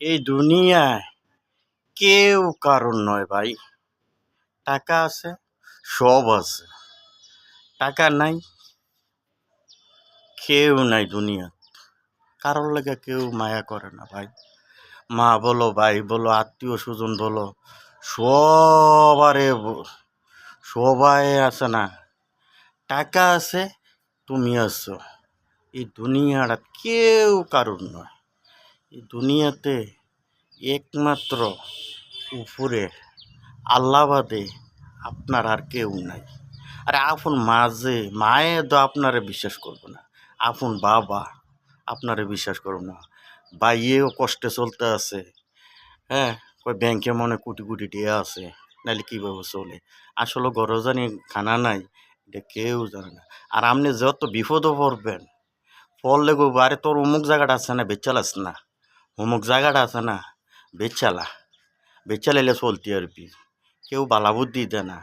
এই দুনিয়ায় কেউ কারণ নয় ভাই। টাকা আছে, সব আছে। টাকা নাই, কেউ নাই দুনিয়া। কারোর লাগে কেউ মায়া করে না ভাই। মা বলো, ভাই বলো, আত্মীয় স্বজন বলো, সবারে সবাই আছে না। টাকা আছে, তুমি আছো। এই দুনিয়াটা কেউ কারণ নয়। এই দুনিয়াতে একমাত্র উপরে আল্লাহ বাদে আপনার আর কেউ নাই। আরে আপন মায়ে তো আপনারে বিশ্বাস করবো না, আপন বাবা আপনারে বিশ্বাস করবো না। ভাইয়েও কষ্টে চলতে আছে, হ্যাঁ, কই ব্যাংকে মনে কোটি কোটি টাকা আছে, নাহলে কীভাবে চলে। আসলে ঘরে জানি খানা নাই, এটা কেউ জানে না। আর আপনি যত বিপদও পড়বেন, পড়লে গো, আরে তোর অমুক জায়গাটা আছে না, বেচালাস না, অমুক জায়গাটা আছে না, বেচালা, বেচালাইলে চলতি আর কি। কেউ বালা বুদ্ধি দেয় না,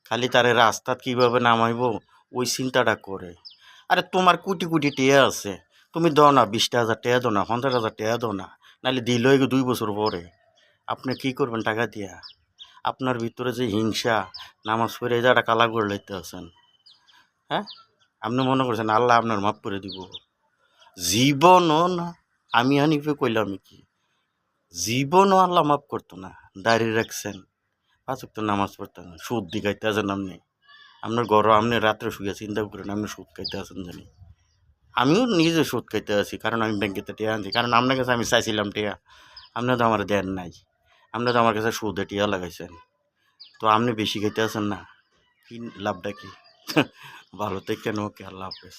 খালি তারে রাস্তাত কীভাবে নামাইব ওই চিন্তাটা করে। আরে তোমার কোটি কোটি টেয়া আছে, তুমি দাও না, 20,000 টাকা দাও না, 50,000 টাকা দাও না, নাহলে দিল 2 বছর পরে আপনি কী করবেন টাকা দিয়া? আপনার ভিতরে যে হিংসা, নামাজ পড়ে এই জায়গাটা কালা করে লইতে আছেন, হ্যাঁ? আপনি মনে করছেন আল্লাহ আপনার মাফ করে দিব? জীবনও না। আমি হানিফে কইলাম কি, জীবনও আল্লাহ মাফ করতো না। দাঁড়িয়ে রাখছেন, 5 ওয়াক্ত নামাজ পড়তেন না, সুদ দি খাইতে আছেন আপনি। আপনার ঘরে আপনি রাত্রে শুয়ে চিন্তা করেন আপনি সুদ খাইতে আছেন জানি। আমিও নিজে সুদ খাইতে আছি, কারণ আমি ব্যাংকেতে টিয়া আনছি, কারণ আপনার কাছে আমি চাইছিলাম টিয়া, আপনি তো আমার দেন নাই। আপনি তো আমার কাছে সুদে টিয়া লাগাইছেন, তো আপনি বেশি খাইতে আছেন না, কি লাভটা কি? ভালো থেকে কেন, ওকে, আল্লাহ হাফেজ।